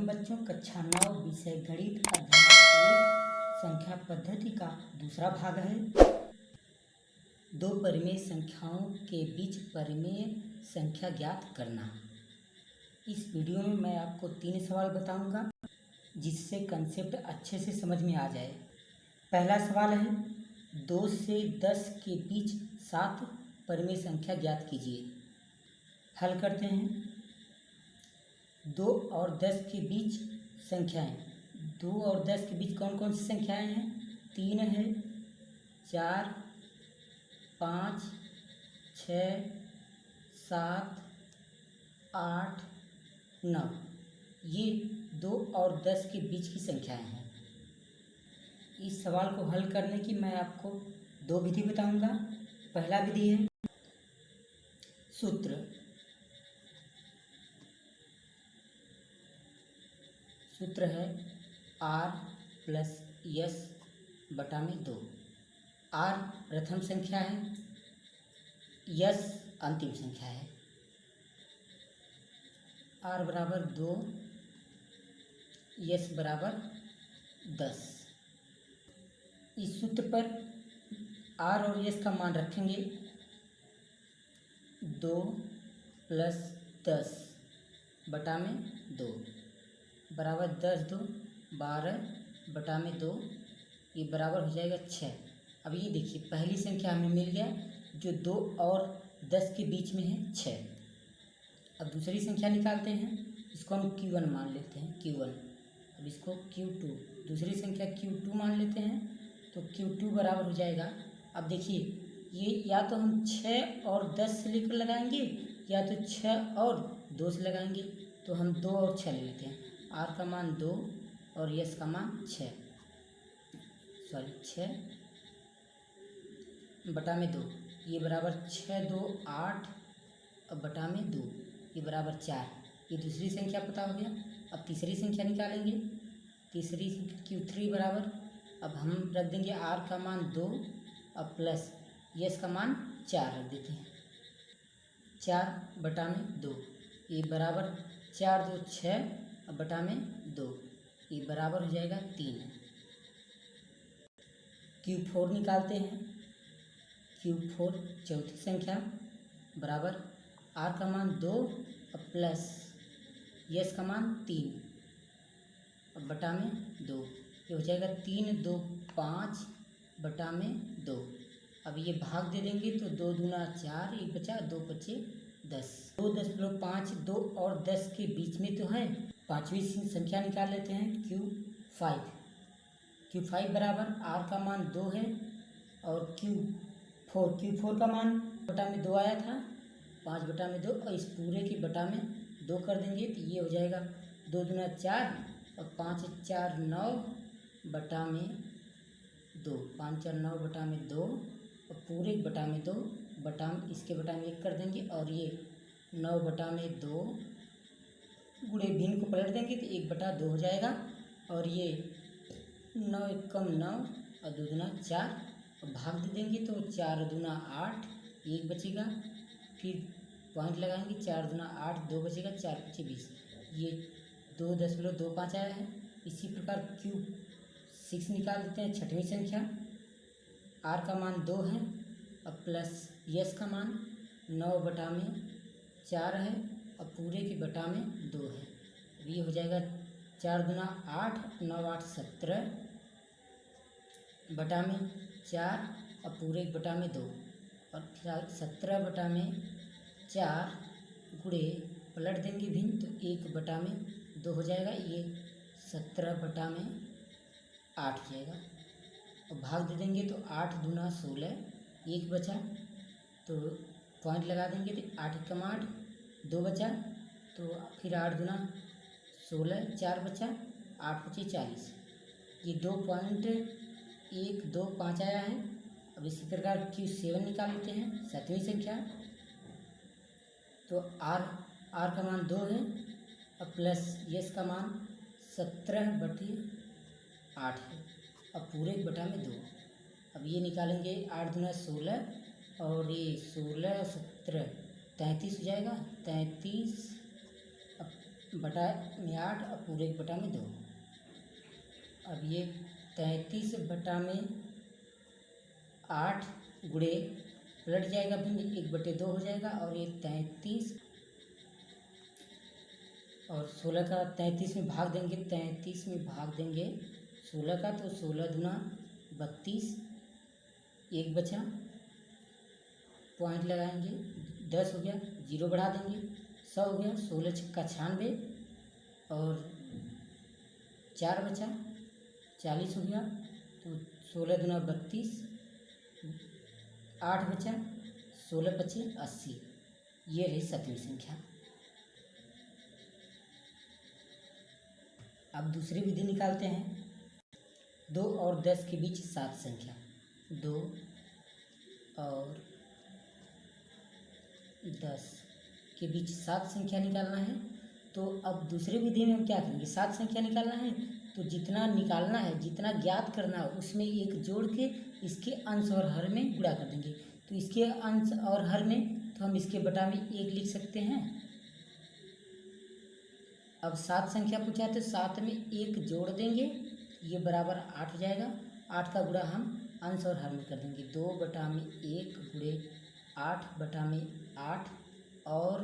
नमस्ते बच्चों, कक्षा 9 विषय गणित अध्याय 1 संख्या पद्धति का दूसरा भाग है। दो परिमेय संख्याओं के बीच परिमेय संख्या ज्ञात करना। इस वीडियो में मैं आपको 3 सवाल बताऊंगा जिससे कंसेप्ट अच्छे से समझ में आ जाए। पहला सवाल है 2 से 10 के बीच 7 परिमेय संख्या ज्ञात कीजिए। हल करते हैं। 2 और 10 के बीच संख्याएं, 2 और 10 के बीच कौन कौन सी संख्याएं हैं? 3 है, 4, 5, 6, 7, 8, 9। ये 2 और 10 के बीच की संख्याएं हैं। इस सवाल को हल करने की मैं आपको 2 विधि बताऊंगा। पहला विधि है सूत्र है r प्लस यस बटा में 2। r प्रथम संख्या है, यस अंतिम संख्या है। r बराबर 2, यस बराबर 10। इस सूत्र पर r और यस का मान रखेंगे। 2 प्लस 10 बटा में 2 बराबर 10 2 12 बटा में 2, ये बराबर हो जाएगा 6। अब ये देखिए पहली संख्या हमें मिल गया जो 2 और 10 के बीच में है 6। अब दूसरी संख्या निकालते हैं, इसको हम Q1 मान लेते हैं Q1। अब इसको Q2, दूसरी संख्या Q2 मान लेते हैं तो Q2 बराबर हो जाएगा। अब देखिए ये या तो हम 6 और 10 से लेकर लगाएंगे या तो 6 और 2 से लगाएंगे। तो हम 2 और 6 ले लेते हैं। r का मान 2 और यस का मान 6 बटा में 2, ये बराबर 6 2 8 बटा में 2, ये बराबर 4। ये दूसरी संख्या पता हो गया। अब तीसरी संख्या निकालेंगे। तीसरी Q3 बराबर, अब हम रख देंगे r का मान 2 अब प्लस यस का मान 4 रख देते हैं। 4 बटा में 2, ये बराबर 4 2 6 बटा में 2, ये बराबर हो जाएगा 3। Q4 निकालते हैं। Q4 चौथी संख्या बराबर r का मान 2 प्लस यस का मान 3 बटा में 2, ये हो जाएगा 3 2 5 बटा में 2। अब ये भाग दे देंगे तो 2 दूना 4, 1 बचा 2 बचे 10। 2.5 2 और 10 के बीच में तो है। पांचवी संख्या निकाल लेते हैं Q5 बराबर r का मान 2 है और Q4 का मान बटा में 2 आया था, 5 बटा में 2 और इस पूरे की बटा में 2 कर देंगे तो ये हो जाएगा 2 दूना 4 और 5 4 9 बटा में 2, 5 4 9 बटा में 2 और पूरे बटा में 2 बटा में इसके बटा में 1 कर देंगे और ये 9 बटा में 2 गुणे भिन्न को पलट देंगे तो 1 बटा 2 हो जाएगा। और ये 9 1 कम 9 और 2 दूना 4 और भाग दे देंगे तो 4 दूना 8, 1 बचेगा। फिर पॉइंट लगाएंगे, 4 दूना 8 2 बचेगा, 4 5 20, ये 2.25 आया है। इसी प्रकार Q6 निकाल देते हैं, छठवीं संख्या। r का मान 2 है और प्लस यस का मान 9 बटा में 4 है और पूरे की बटा में 2 है। अब ये हो जाएगा 4 दूना 8 9 8 17 बटा में 4 और पूरे की बटा में 2 और फिर 17 बटा में 4 गुणे पलट देंगे भिन्न तो 1 बटा में 2 हो जाएगा। ये 17 बटा में 8 हो जाएगा और भाग दे देंगे तो 8 दूना 16, 1 बचा तो पॉइंट लगा देंगे तो 8 कम 8 2 बचा तो फिर 8 दूना 16, 4 बचा, 8 बचे 40। ये 2.1 2 5 आया है। अब इसी प्रकार Q7 निकाल लेते हैं, 7वीं संख्या। तो r का मान 2 है और प्लस यस का मान 17/8 है और पूरे बटा में 2। अब ये निकालेंगे 8 दूना 16 और ये 16 17 33 हो जाएगा। 33 अब बटा में 8 और पूरे के बटा में 2। अब ये 33 बटा में 8 गुणे पलट जाएगा, भिन्न 1/2 हो जाएगा। और ये 33 और 16 का 33 में भाग देंगे, 33 में भाग देंगे 16 का, तो 16 दूना 32, 1 बचा, पॉइंट लगाएंगे, 10 हो गया, 0 बढ़ा देंगे, 100 हो गया, 16 छक्का 96 और 4 बचा, 40 हो गया, तो 16 दूना 32, 8 बचा, 16 पचे 80। ये रही 7वीं संख्या। अब दूसरी विधि निकालते हैं। 2 और 10 के बीच 7 संख्या, 2 और 10 के बीच 7 संख्या निकालना है। तो अब दूसरी विधि में हम क्या करेंगे, 7 संख्या निकालना है तो जितना निकालना है, जितना ज्ञात करना है, उसमें 1 जोड़ के इसके अंश और हर में गुणा कर देंगे। तो इसके अंश और हर में तो हम इसके बटा में 1 लिख सकते हैं। अब 7 संख्या पूछा है तो 7 में 1 जोड़ देंगे, ये बराबर 8 हो जाएगा। 8 का गुणा हम अंश और हर में कर देंगे, 2 बटा में 1 गुणे 8 बटा में 8 और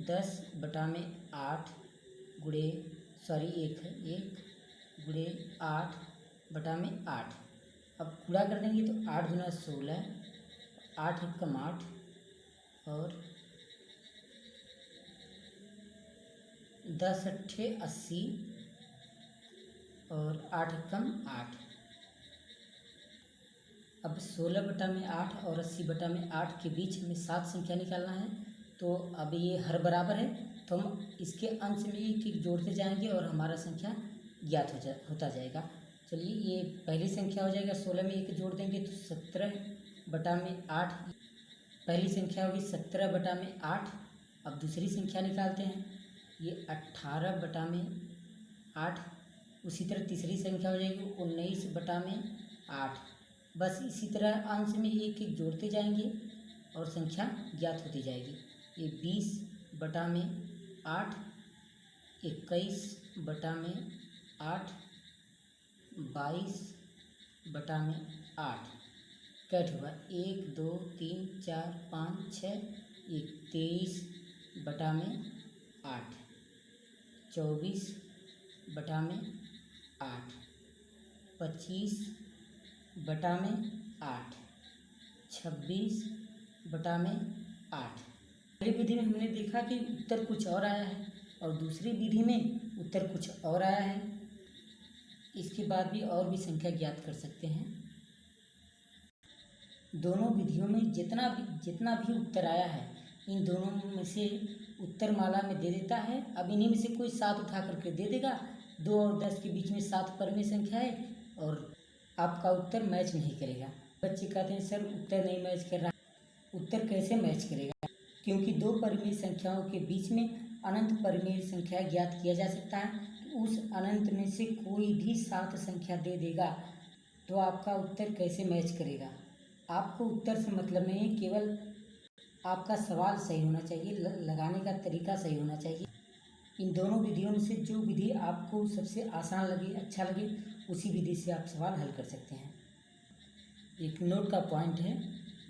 10 बटा में 8 गुणे 1 गुणे 8 बटा में 8। अब गुणा कर देंगे तो 8 गुना 16, 8 एकम 8 और 10 अट्ठे 80 और 8 एकम 8। अब 16 बटा में 8 और 80 बटा में 8 के बीच में 7 संख्या निकालना है। तो अब ये हर बराबर है तो हम इसके अंश में 1 जोड़ते जाएंगे और हमारा संख्या ज्ञात होता जाएगा। चलिए, ये पहली संख्या हो जाएगा, 16 में 1 जोड़ देंगे तो 17 बटा में 8। पहली संख्या होगी 17 बटा में 8। अब दूसरी संख्या निकालते हैं, ये 18 बटा में 8। उसी तरह तीसरी संख्या हो जाएगी 19 बटा में 8। बस इसी तरह अंश में 1 जोड़ते जाएंगे और संख्या ज्ञात होती जाएगी। ये 20 बटा में 8, 21 बटा में 8, 22 बटा में 8। कैट हुआ 1 2 3 4 5 6, 23 बटा में 8, 24 बटा में 8, 25 बटा में 8, 26 बटा में 8। पहली विधि में हमने देखा कि उत्तर कुछ और आया है और दूसरी विधि में उत्तर कुछ और आया है। इसके बाद भी और भी संख्या ज्ञात कर सकते हैं। दोनों विधियों में जितना भी उत्तर आया है, इन दोनों में से उत्तर माला में दे देता है। अब इन्हीं में से कोई 7 उठा करके दे देगा। 2 और 10 के बीच में 7 परमेय संख्या है और आपका उत्तर मैच नहीं करेगा। बच्चे कहते हैं सर उत्तर नहीं मैच कर रहा। उत्तर कैसे मैच करेगा? क्योंकि 2 परमेय संख्याओं के बीच में अनंत परमेय संख्या ज्ञात किया जा सकता है। तो उस अनंत में से कोई भी 7 संख्या दे देगा तो आपका उत्तर कैसे मैच करेगा? आपको उत्तर से मतलब नहीं है, केवल आपका सवाल सही होना चाहिए, लगाने का तरीका सही होना चाहिए। इन दोनों विधियों में से जो विधि आपको सबसे आसान लगे, अच्छा लगे, उसी विधि से आप सवाल हल कर सकते हैं। एक नोट का पॉइंट है,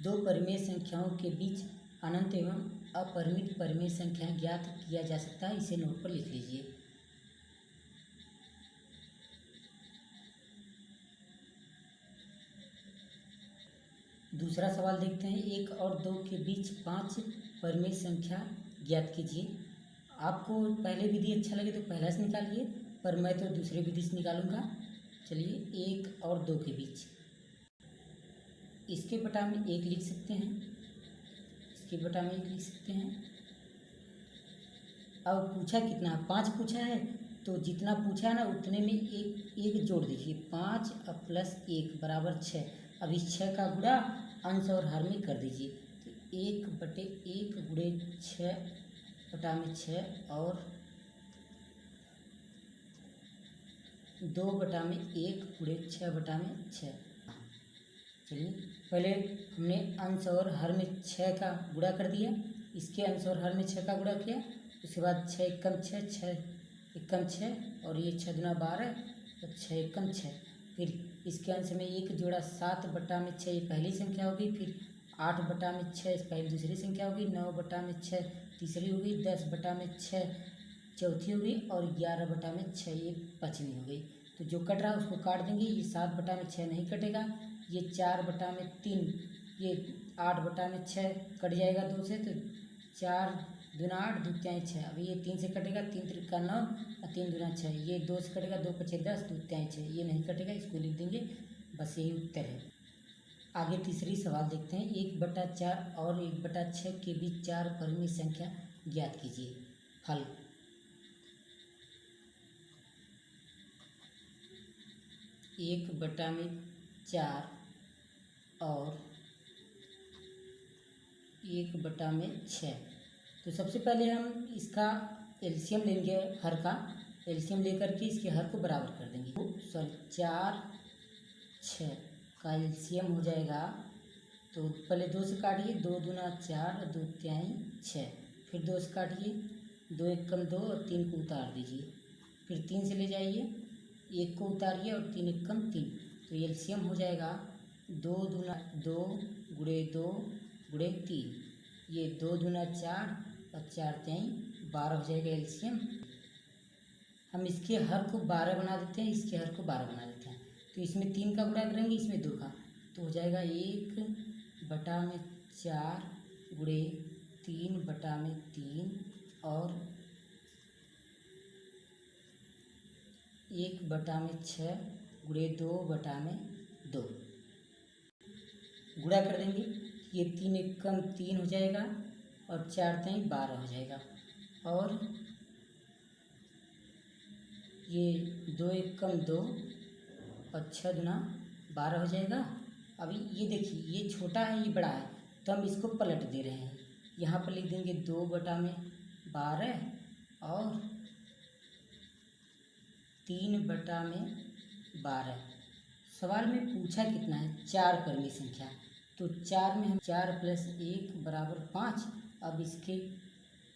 2 परमेय संख्याओं के बीच अनंत एवं अपरिमित परमेय संख्याएं ज्ञात किया जा सकता है। इसे नोट पर लिख लीजिए। दूसरा सवाल देखते हैं, 1 और 2 के बीच 5 परमेय संख्या ज्ञात कीजिए। आपको पहले विधि अच्छा लगे तो पहला से निकालिए, पर मैं तो दूसरी विधि से निकालूंगा। चलिए, 1 और 2 के बीच, इसके बटा में 1 लिख सकते हैं, इसके बटा में 1 लिख सकते हैं। अब पूछा कितना? 5 पूछा है, तो जितना पूछा है ना उतने में एक जोड़ दीजिए। 5 प्लस 1 बराबर 6। अब इस 6 का गुणा अंश और हर में कर दीजिए। तो 1/1 गुणे 6 बटा में 6 और 2 बटा में 1 गुणे 6 बटा में 6। चलिए, पहले हमने अंश और हर में 6 का गुणा कर दिया। इसके अंश और हर में 6 का गुणा किया, उसके बाद 6 एकम 6, 6 एकम 6 और ये 6 दूना 12 और 6 एकम 6। फिर इसके अंश में 1 जोड़ा 7/6 ये पहली संख्या होगी, फिर 8/6 पहली दूसरी संख्या होगी, 9/6 तीसरी होगी, 10/6 चौथी होगी और 11/6 ये पाँचवीं हो गई। तो जो कट रहा है उसको काट देंगे। ये 7/6 नहीं कटेगा, ये 4/3, ये 8/6 कट जाएगा 2 से, तो 4 दूना 8 दो त्याई 6। अभी ये 3 से कटेगा, 3 त्रिका 9 और 3 दूना 6। ये 2 से कटेगा, 2 पचे 10 दो त्याई 6, ये नहीं कटेगा, इसको लिख देंगे। बस यही उत्तर है। आगे तीसरी सवाल देखते हैं। 1/4 और 1/6 के बीच 4 परिमेय संख्या ज्ञात कीजिए। हल। एक बटा में 4 और 1/6। तो सबसे पहले हम इसका एलसीएम लेंगे, हर का एलसीएम लेकर के इसके हर को बराबर कर देंगे। तो 4 6 का एलसीएम हो जाएगा। तो पहले 2 से काटिए, 2 दूना 4 और 2 त्याई 6। फिर 2 से काटिए, 2 एकम 2 और 3 को उतार दीजिए। फिर 3 से ले जाइए, 1 को उतारिए और 3 एकम 3। तो एलसीएम हो जाएगा 2 दूना 2 गुणे 2 गुणे 3। ये 2 दूना 4 और 4 त्याई 12 हो जाएगा एलसीएम। हम इसके हर को 12 बना देते हैं, इसके हर को 12 बना देते हैं। तो इसमें 3 का गुणा करेंगे, इसमें 2 का, तो हो जाएगा 1/4 गुणे 3/3 और 1/6 गुणे 2/2 गुणा कर देंगे। ये 3 एकम 3 हो जाएगा और 4 त्याई 12 हो जाएगा और ये 2 एकम 2 और 6 दूना 12 हो जाएगा। अभी ये देखिए, ये छोटा है ये बड़ा है, तो हम इसको पलट दे रहे हैं। यहाँ पर लिख देंगे 2/12 और 3/12। सवाल में पूछा कितना है, 4 परिमेय संख्या। तो 4 में हम 4 + 1 = 5। अब इसके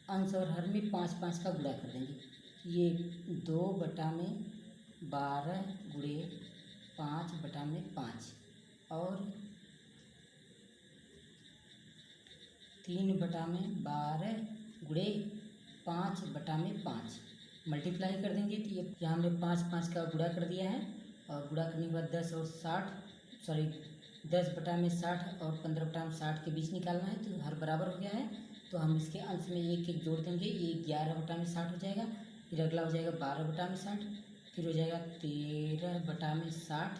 अंश और हर में 5 5 का गुणा कर देंगे। ये 2/12 गुणे 5/5 और 3/12 गुणे 5/5 मल्टीप्लाई कर देंगे। तो ये यहाँ हमने 5 5 का गुणा कर दिया है और गुणा करने के बाद 10 और 60 सॉरी 10/60 और 15/60 के बीच निकालना है। तो हर बराबर हो गया है, तो हम इसके अंश में 1 1 जोड़ देंगे। ये 11/60 हो जाएगा। फिर अगला हो जाएगा 12/60, फिर हो जाएगा 13/60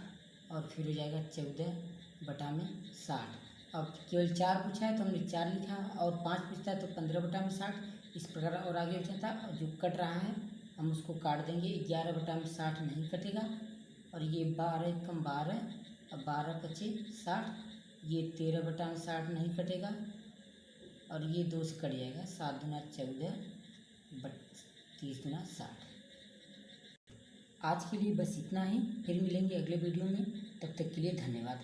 और फिर हो जाएगा 14/60। अब केवल 4 पूछा है तो हमने 4 लिखा, और 5 पूछता है तो 15/60। इस प्रकार और आगे पूछा था। और जो कट रहा है हम उसको काट देंगे। 11/60 नहीं कटेगा और ये 12 एकम 12 और 12 पचे 60। ये 13/60 नहीं कटेगा और ये 2 से कट जाएगा। 7 दूना 14 30 दूना 60। आज के लिए बस इतना ही। फिर मिलेंगे अगले वीडियो में, तब तक के लिए धन्यवाद।